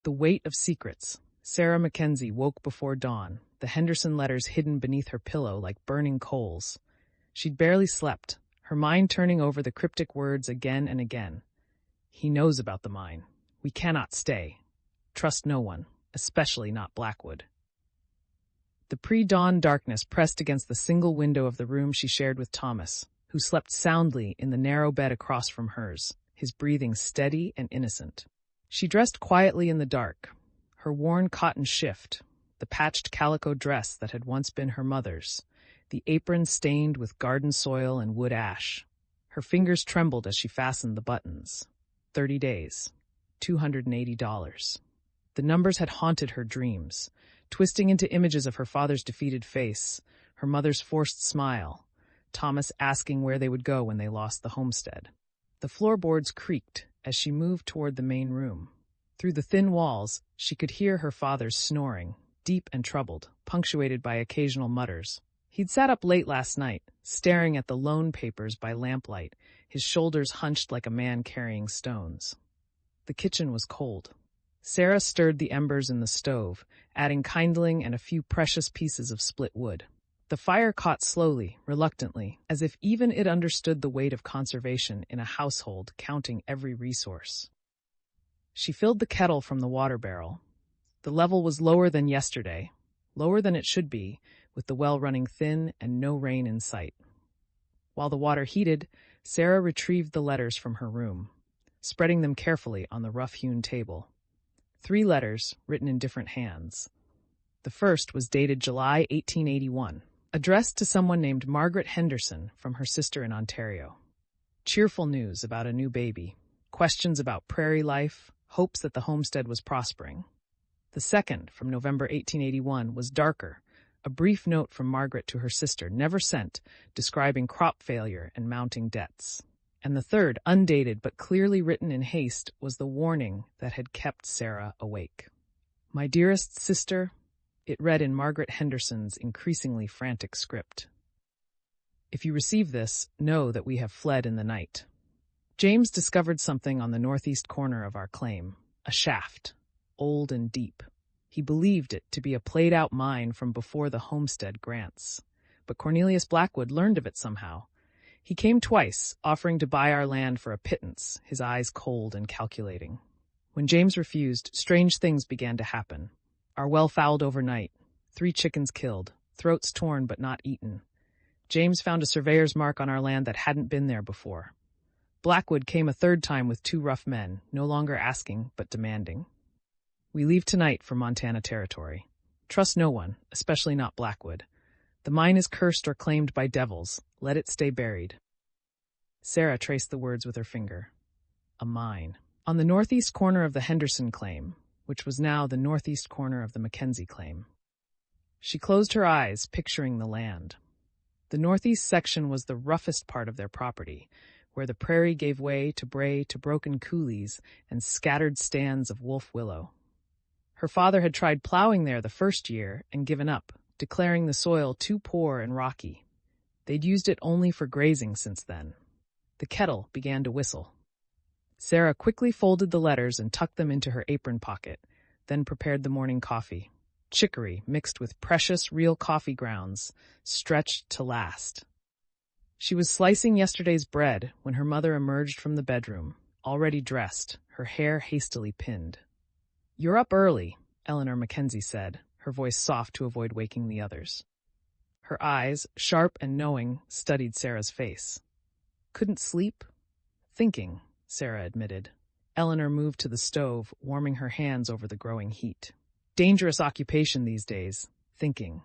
The weight of secrets. Sarah Mackenzie woke before dawn, the Henderson letters hidden beneath her pillow like burning coals. She'd barely slept, her mind turning over the cryptic words again and again. He knows about the mine. We cannot stay. Trust no one, especially not Blackwood. The pre-dawn darkness pressed against the single window of the room she shared with Thomas, who slept soundly in the narrow bed across from hers, his breathing steady and innocent. She dressed quietly in the dark, her worn cotton shift, the patched calico dress that had once been her mother's, the apron stained with garden soil and wood ash. Her fingers trembled as she fastened the buttons. 30 days. $280. The numbers had haunted her dreams, twisting into images of her father's defeated face, her mother's forced smile, Thomas asking where they would go when they lost the homestead. The floorboards creaked as she moved toward the main room. Through the thin walls, she could hear her father's snoring, deep and troubled, punctuated by occasional mutters. He'd sat up late last night, staring at the loan papers by lamplight, his shoulders hunched like a man carrying stones. The kitchen was cold. Sarah stirred the embers in the stove, adding kindling and a few precious pieces of split wood. The fire caught slowly, reluctantly, as if even it understood the weight of conservation in a household counting every resource. She filled the kettle from the water barrel. The level was lower than yesterday, lower than it should be, with the well running thin and no rain in sight. While the water heated, Sarah retrieved the letters from her room, spreading them carefully on the rough-hewn table. 3 letters, written in different hands. The first was dated July 1881, addressed to someone named Margaret Henderson from her sister in Ontario. Cheerful news about a new baby, questions about Prairie Life, hopes that the homestead was prospering. The second, from November 1881, was darker, a brief note from Margaret to her sister, never sent, describing crop failure and mounting debts. And the third, undated but clearly written in haste, was the warning that had kept Sarah awake. My dearest sister, it read in Margaret Henderson's increasingly frantic script. If you receive this, know that we have fled in the night. James discovered something on the northeast corner of our claim, a shaft, old and deep. He believed it to be a played-out mine from before the homestead grants. But Cornelius Blackwood learned of it somehow. He came twice, offering to buy our land for a pittance, his eyes cold and calculating. When James refused, strange things began to happen. Our well fouled overnight, 3 chickens killed, throats torn but not eaten. James found a surveyor's mark on our land that hadn't been there before. Blackwood came a 3rd time with 2 rough men, no longer asking but demanding. We leave tonight for Montana territory. Trust no one, especially not Blackwood. The mine is cursed or claimed by devils. Let it stay buried. Sarah traced the words with her finger. A mine. On the northeast corner of the Henderson claim, which was now the northeast corner of the Mackenzie claim. She closed her eyes, picturing the land. The northeast section was the roughest part of their property, where the prairie gave way to broken coulees and scattered stands of wolf willow. Her father had tried plowing there the first year and given up, declaring the soil too poor and rocky. They'd used it only for grazing since then. The kettle began to whistle. Sarah quickly folded the letters and tucked them into her apron pocket, then prepared the morning coffee. Chicory mixed with precious real coffee grounds, stretched to last. She was slicing yesterday's bread when her mother emerged from the bedroom, already dressed, her hair hastily pinned. You're up early, Eleanor Mackenzie said, her voice soft to avoid waking the others. Her eyes, sharp and knowing, studied Sarah's face. Couldn't sleep? Thinking, Sarah admitted. Eleanor moved to the stove, warming her hands over the growing heat. Dangerous occupation these days, thinking.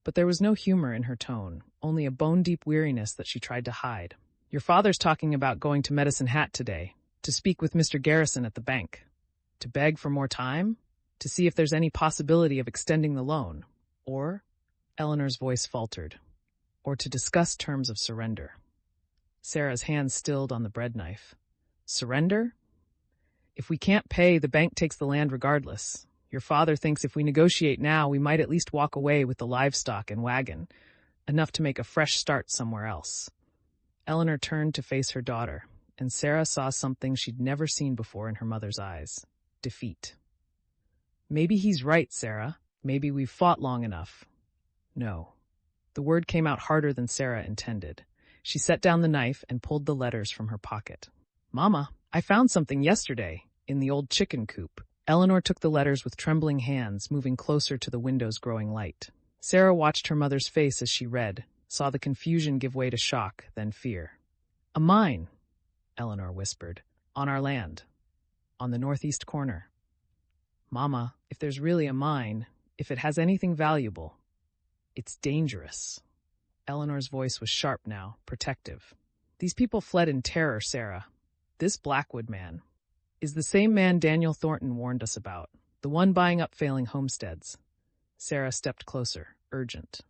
But there was no humor in her tone, only a bone-deep weariness that she tried to hide. Your father's talking about going to Medicine Hat today, to speak with Mr. Garrison at the bank. To beg for more time? To see if there's any possibility of extending the loan. Or, Eleanor's voice faltered, or to discuss terms of surrender. Sarah's hand stilled on the bread knife. Surrender? If we can't pay, the bank takes the land regardless. Your father thinks if we negotiate now, we might at least walk away with the livestock and wagon, enough to make a fresh start somewhere else. Eleanor turned to face her daughter, and Sarah saw something she'd never seen before in her mother's eyes. Defeat. Maybe he's right, Sarah. Maybe we've fought long enough. No. The word came out harder than Sarah intended. She set down the knife and pulled the letters from her pocket. Mama, I found something yesterday in the old chicken coop. Eleanor took the letters with trembling hands, moving closer to the window's growing light. Sarah watched her mother's face as she read, saw the confusion give way to shock, then fear. A mine, Eleanor whispered, on our land, on the northeast corner. Mama, if there's really a mine, if it has anything valuable, it's dangerous. Eleanor's voice was sharp now, protective. These people fled in terror, Sarah. This Blackwood man is the same man Daniel Thornton warned us about, the one buying up failing homesteads. Sarah stepped closer, urgent.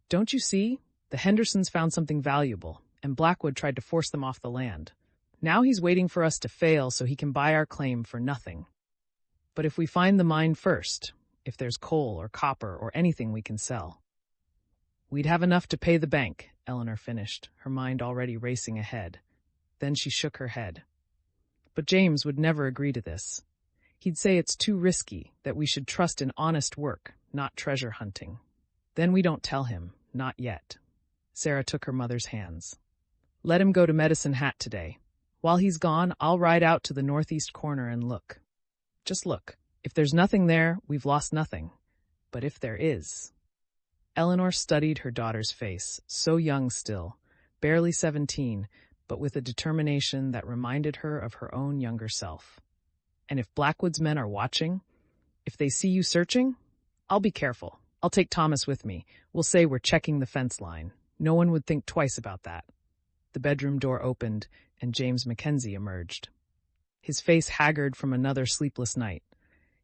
Don't you see? The Hendersons found something valuable, and Blackwood tried to force them off the land. Now he's waiting for us to fail so he can buy our claim for nothing. But if we find the mine first, if there's coal or copper or anything we can sell, we'd have enough to pay the bank, Eleanor finished, her mind already racing ahead. Then she shook her head. But James would never agree to this. He'd say it's too risky, that we should trust in honest work, not treasure hunting. Then we don't tell him, not yet. Sarah took her mother's hands. Let him go to Medicine Hat today. While he's gone, I'll ride out to the northeast corner and look. Just look. If there's nothing there, we've lost nothing. But if there is... Eleanor studied her daughter's face, so young still, barely 17, but with a determination that reminded her of her own younger self. And if Blackwood's men are watching, if they see you searching, I'll be careful. I'll take Thomas with me. We'll say we're checking the fence line. No one would think twice about that. The bedroom door opened, and James Mackenzie emerged. His face haggard from another sleepless night.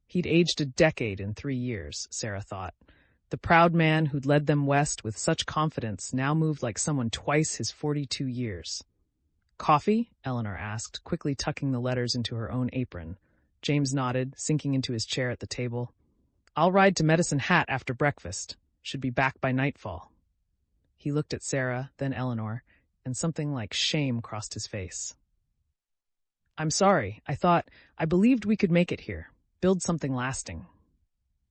He'd aged a decade in 3 years, Sarah thought. The proud man who'd led them west with such confidence now moved like someone twice his 42 years. Coffee? Eleanor asked, quickly tucking the letters into her own apron. James nodded, sinking into his chair at the table. I'll ride to Medicine Hat after breakfast. Should be back by nightfall. He looked at Sarah, then Eleanor, and something like shame crossed his face. I'm sorry. I believed we could make it here. Build something lasting.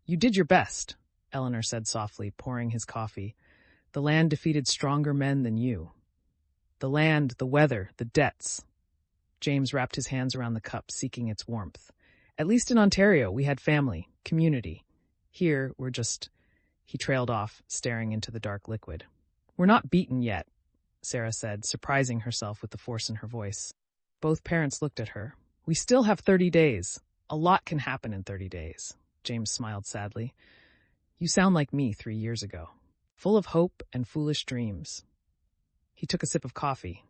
You did your best, Eleanor said softly, pouring his coffee. The land defeated stronger men than you. The land, the weather, the debts. James wrapped his hands around the cup, seeking its warmth. At least in Ontario, we had family, community. Here, we're just... He trailed off, staring into the dark liquid. We're not beaten yet, Sarah said, surprising herself with the force in her voice. Both parents looked at her. We still have 30 days. A lot can happen in 30 days. James smiled sadly. You sound like me 3 years ago, full of hope and foolish dreams. He took a sip of coffee.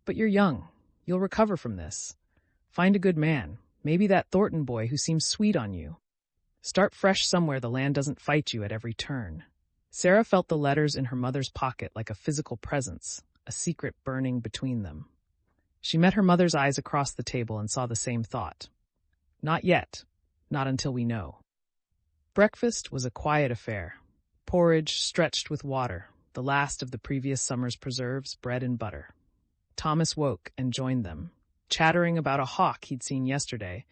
But you're young. You'll recover from this. Find a good man, maybe that Thornton boy who seems sweet on you. Start fresh somewhere the land doesn't fight you at every turn. Sarah felt the letters in her mother's pocket like a physical presence, a secret burning between them. She met her mother's eyes across the table and saw the same thought. Not yet. Not until we know. Breakfast was a quiet affair. Porridge stretched with water, the last of the previous summer's preserves, bread and butter. Thomas woke and joined them, chattering about a hawk he'd seen yesterday,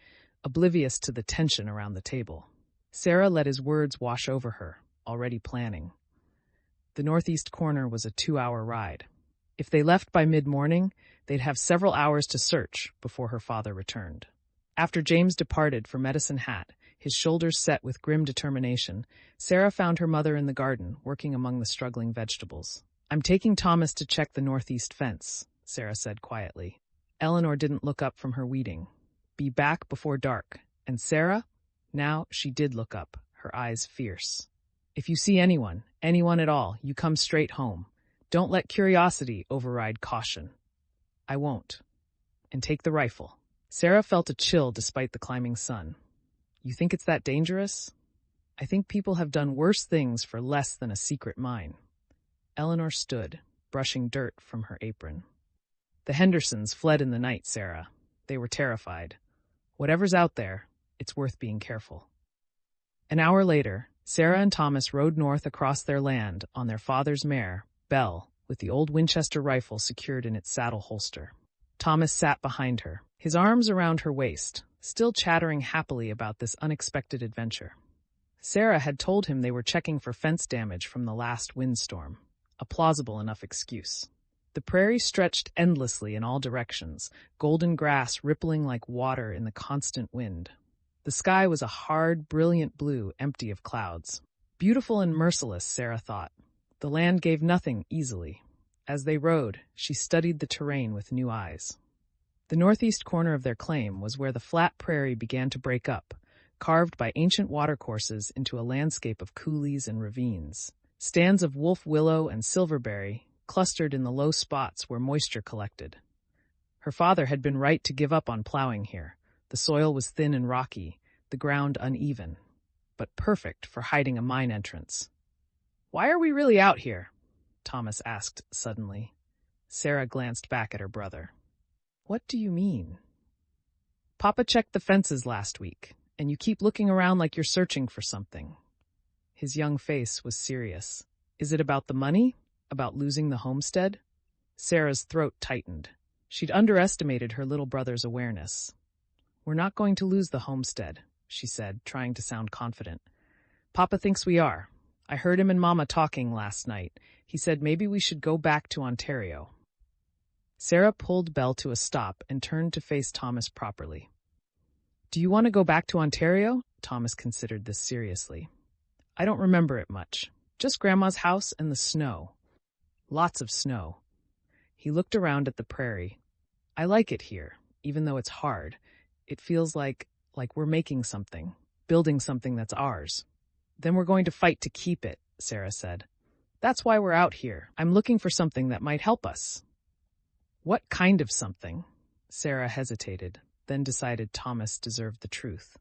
oblivious to the tension around the table. Sarah let his words wash over her, already planning. The northeast corner was a 2-hour ride. If they left by mid-morning, they'd have several hours to search before her father returned. After James departed for Medicine Hat, his shoulders set with grim determination, Sarah found her mother in the garden, working among the struggling vegetables. I'm taking Thomas to check the northeast fence, Sarah said quietly. Eleanor didn't look up from her weeding. Be back before dark. And Sarah? Now she did look up, her eyes fierce. If you see anyone at all, you come straight home. Don't let curiosity override caution. I won't. And take the rifle. Sarah felt a chill despite the climbing sun. You think it's that dangerous? I think people have done worse things for less than a secret mine. Eleanor stood, brushing dirt from her apron. The Hendersons fled in the night, Sarah. They were terrified. Whatever's out there, it's worth being careful. An hour later, Sarah and Thomas rode north across their land on their father's mare, Belle, with the old Winchester rifle secured in its saddle holster. Thomas sat behind her, his arms around her waist, still chattering happily about this unexpected adventure. Sarah had told him they were checking for fence damage from the last windstorm, a plausible enough excuse. The prairie stretched endlessly in all directions, golden grass rippling like water in the constant wind. The sky was a hard, brilliant blue, empty of clouds. Beautiful and merciless, Sarah thought. The land gave nothing easily. As they rode, she studied the terrain with new eyes. The northeast corner of their claim was where the flat prairie began to break up, carved by ancient watercourses into a landscape of coulees and ravines. Stands of wolf willow and silverberry clustered in the low spots where moisture collected. Her father had been right to give up on plowing here. The soil was thin and rocky, the ground uneven, but perfect for hiding a mine entrance. "Why are we really out here?" Thomas asked suddenly. Sarah glanced back at her brother. "What do you mean?" "Papa checked the fences last week, and you keep looking around like you're searching for something." His young face was serious. "Is it about the money? About losing the homestead?" Sarah's throat tightened. She'd underestimated her little brother's awareness. "We're not going to lose the homestead," she said, trying to sound confident. "Papa thinks we are. I heard him and Mama talking last night. He said maybe we should go back to Ontario." Sarah pulled Belle to a stop and turned to face Thomas properly. "Do you want to go back to Ontario?" Thomas considered this seriously. "I don't remember it much. Just Grandma's house and the snow. Lots of snow." He looked around at the prairie. "I like it here, even though it's hard. It feels like we're making something, building something that's ours. Then we're going to fight to keep it," Sarah said. "That's why we're out here. I'm looking for something that might help us." "What kind of something?" Sarah hesitated, then decided Thomas deserved the truth.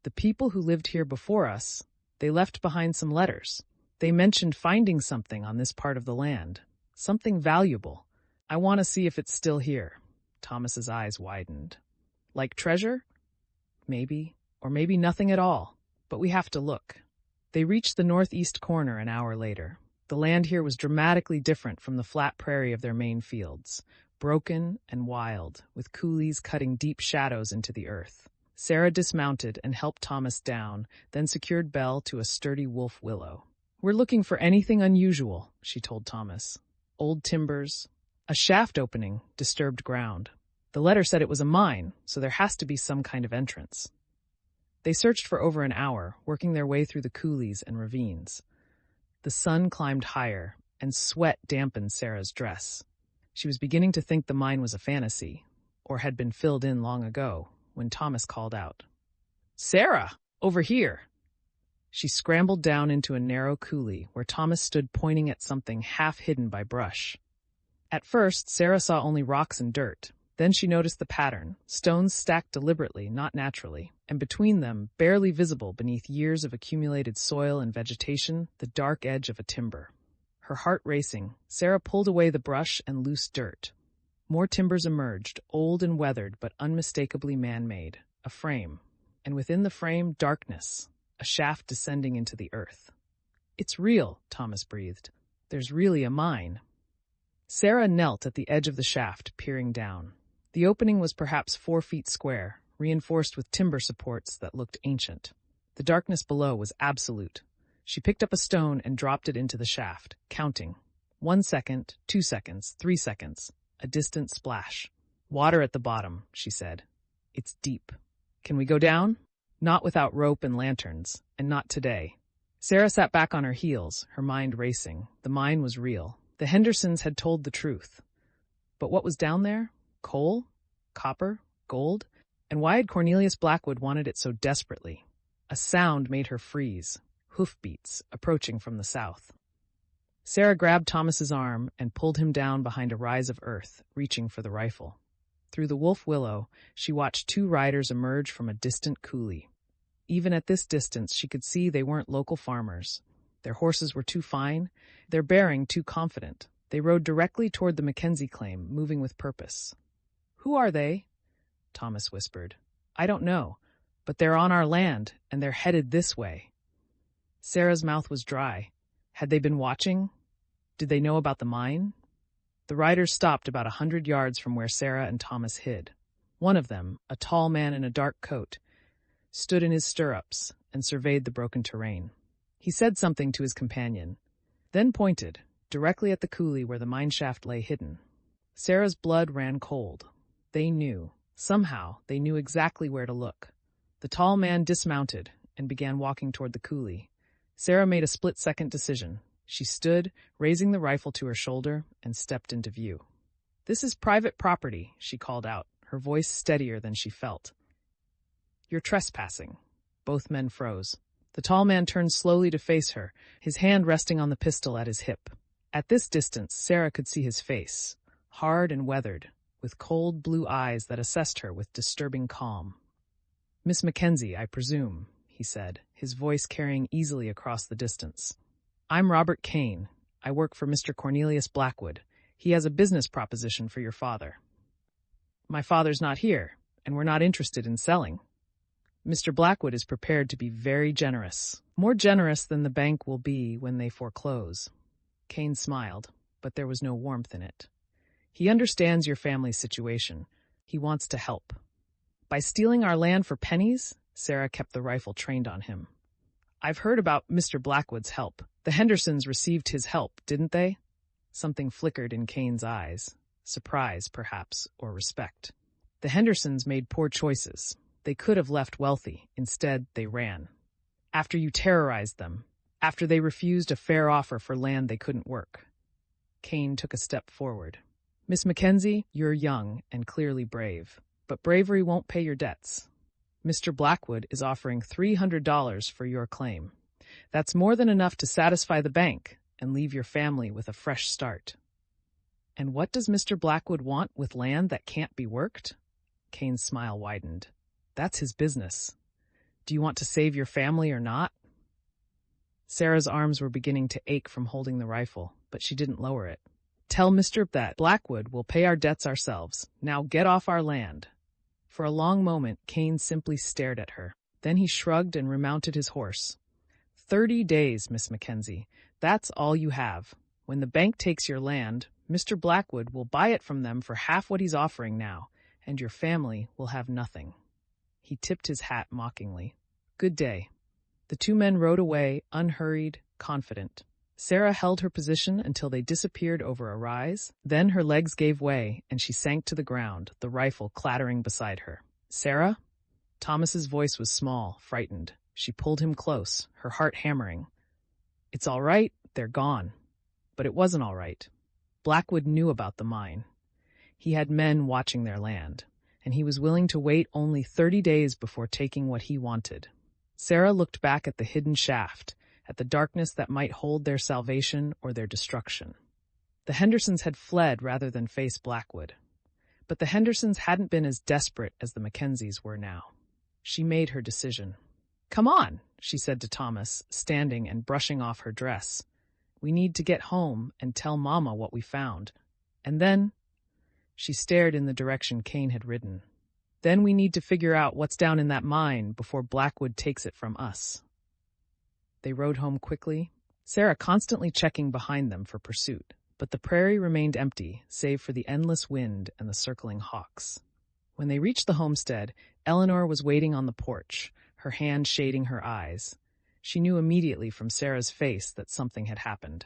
"The people who lived here before us, they left behind some letters. They mentioned finding something on this part of the land, something valuable. I want to see if it's still here." Thomas's eyes widened. "Like treasure? Maybe, or maybe nothing at all, but we have to look." They reached the northeast corner an hour later. The land here was dramatically different from the flat prairie of their main fields, broken and wild, with coulees cutting deep shadows into the earth. Sarah dismounted and helped Thomas down, then secured Belle to a sturdy wolf willow. "We're looking for anything unusual," she told Thomas. "Old timbers, a shaft opening, disturbed ground. The letter said it was a mine, so there has to be some kind of entrance." They searched for over an hour, working their way through the coulees and ravines. The sun climbed higher, and sweat dampened Sarah's dress. She was beginning to think the mine was a fantasy, or had been filled in long ago, when Thomas called out, "Sarah, over here!" She scrambled down into a narrow coulee where Thomas stood pointing at something half hidden by brush. At first, Sarah saw only rocks and dirt. Then she noticed the pattern, stones stacked deliberately, not naturally, and between them, barely visible beneath years of accumulated soil and vegetation, the dark edge of a timber. Her heart racing, Sarah pulled away the brush and loose dirt. More timbers emerged, old and weathered but unmistakably man-made, a frame, and within the frame, darkness, a shaft descending into the earth. "It's real," Thomas breathed. "There's really a mine." Sarah knelt at the edge of the shaft, peering down. The opening was perhaps 4 feet square, reinforced with timber supports that looked ancient. The darkness below was absolute. She picked up a stone and dropped it into the shaft, counting. 1 second, 2 seconds, 3 seconds. A distant splash. "Water at the bottom," she said. "It's deep. Can we go down?" "Not without rope and lanterns, and not today." Sarah sat back on her heels, her mind racing. The mine was real. The Hendersons had told the truth. But what was down there? Coal? Copper? Gold? And why had Cornelius Blackwood wanted it so desperately? A sound made her freeze. Hoofbeats, approaching from the south. Sarah grabbed Thomas's arm and pulled him down behind a rise of earth, reaching for the rifle. Through the wolf willow, she watched 2 riders emerge from a distant coulee. Even at this distance, she could see they weren't local farmers. Their horses were too fine, their bearing too confident. They rode directly toward the Mackenzie claim, moving with purpose. "Who are they?" Thomas whispered. "I don't know, but they're on our land, and they're headed this way." Sarah's mouth was dry. Had they been watching? Did they know about the mine? The riders stopped about 100 yards from where Sarah and Thomas hid. One of them, a tall man in a dark coat, stood in his stirrups, and surveyed the broken terrain. He said something to his companion, then pointed directly at the coulee where the mineshaft lay hidden. Sarah's blood ran cold. They knew. Somehow, they knew exactly where to look. The tall man dismounted and began walking toward the coulee. Sarah made a split-second decision. She stood, raising the rifle to her shoulder, and stepped into view. "This is private property," she called out, her voice steadier than she felt. "You're trespassing." Both men froze. The tall man turned slowly to face her, his hand resting on the pistol at his hip. At this distance, Sarah could see his face, hard and weathered, with cold blue eyes that assessed her with disturbing calm. "Miss Mackenzie, I presume," he said, his voice carrying easily across the distance. "I'm Robert Kane. I work for Mr. Cornelius Blackwood. He has a business proposition for your father." "My father's not here, and we're not interested in selling." "Mr. Blackwood is prepared to be very generous, more generous than the bank will be when they foreclose." Kane smiled, but there was no warmth in it. "He understands your family's situation. He wants to help." "By stealing our land for pennies?" Sarah kept the rifle trained on him. "I've heard about Mr. Blackwood's help. The Hendersons received his help, didn't they?" Something flickered in Kane's eyes. Surprise, perhaps, or respect. "The Hendersons made poor choices. They could have left wealthy. Instead, they ran. After you terrorized them. After they refused a fair offer for land they couldn't work." Kane took a step forward. "Miss Mackenzie, you're young and clearly brave. But bravery won't pay your debts. Mr. Blackwood is offering $300 for your claim. That's more than enough to satisfy the bank and leave your family with a fresh start." "And what does Mr. Blackwood want with land that can't be worked?" Kane's smile widened. "That's his business. Do you want to save your family or not?" Sarah's arms were beginning to ache from holding the rifle, but she didn't lower it. "Tell Mr. that Blackwood will pay our debts ourselves. Now get off our land." For a long moment, Kane simply stared at her. Then he shrugged and remounted his horse. 30 days, Miss Mackenzie. That's all you have. When the bank takes your land, Mr. Blackwood will buy it from them for half what he's offering now, and your family will have nothing." He tipped his hat mockingly. "Good day." The two men rode away, unhurried, confident. Sarah held her position until they disappeared over a rise. Then her legs gave way, and she sank to the ground, the rifle clattering beside her. "Sarah?" Thomas's voice was small, frightened. She pulled him close, her heart hammering. "It's all right, they're gone." But it wasn't all right. Blackwood knew about the mine. He had men watching their land, and he was willing to wait only 30 days before taking what he wanted. Sarah looked back at the hidden shaft, at the darkness that might hold their salvation or their destruction. The Hendersons had fled rather than face Blackwood. But the Hendersons hadn't been as desperate as the Mackenzies were now. She made her decision. "Come on," she said to Thomas, standing and brushing off her dress. "We need to get home and tell Mama what we found. And then—" she stared in the direction Kane had ridden. "Then we need to figure out what's down in that mine before Blackwood takes it from us." They rode home quickly, Sarah constantly checking behind them for pursuit. But the prairie remained empty, save for the endless wind and the circling hawks. When they reached the homestead, Eleanor was waiting on the porch, her hand shading her eyes. She knew immediately from Sarah's face that something had happened.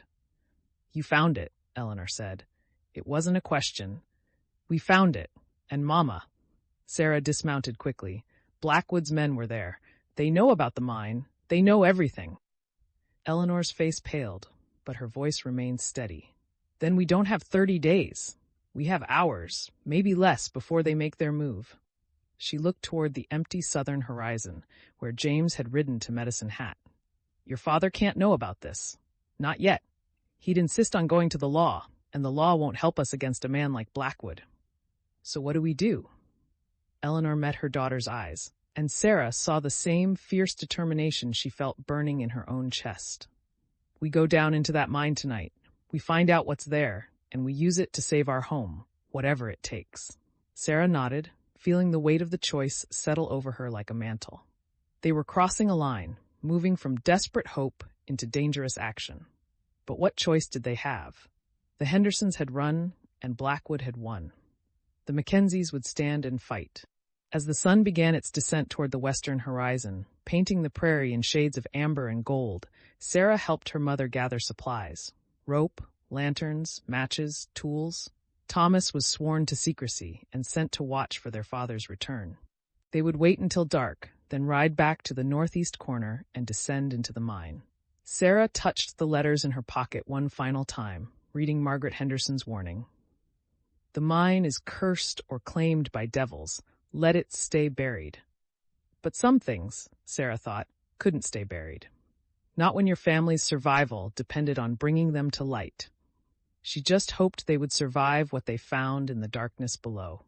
"You found it," Eleanor said. "It wasn't a question. We found it. And Mama." Sarah dismounted quickly. "Blackwood's men were there. They know about the mine. They know everything." Eleanor's face paled, but her voice remained steady. "Then we don't have 30 days. We have hours, maybe less, before they make their move." She looked toward the empty southern horizon, where James had ridden to Medicine Hat. "Your father can't know about this. Not yet. He'd insist on going to the law, and the law won't help us against a man like Blackwood. So what do we do?" Eleanor met her daughter's eyes, and Sarah saw the same fierce determination she felt burning in her own chest. "We go down into that mine tonight. We find out what's there, and we use it to save our home, whatever it takes." Sarah nodded, feeling the weight of the choice settle over her like a mantle. They were crossing a line, moving from desperate hope into dangerous action. But what choice did they have? The Hendersons had run, and Blackwood had won. The Mackenzies would stand and fight. As the sun began its descent toward the western horizon, painting the prairie in shades of amber and gold, Sarah helped her mother gather supplies: rope, lanterns, matches, tools. Thomas was sworn to secrecy and sent to watch for their father's return. They would wait until dark, then ride back to the northeast corner and descend into the mine. Sarah touched the letters in her pocket one final time, reading Margaret Henderson's warning. "The mine is cursed or claimed by devils. Let it stay buried." But some things, Sarah thought, couldn't stay buried. Not when your family's survival depended on bringing them to light. She just hoped they would survive what they found in the darkness below.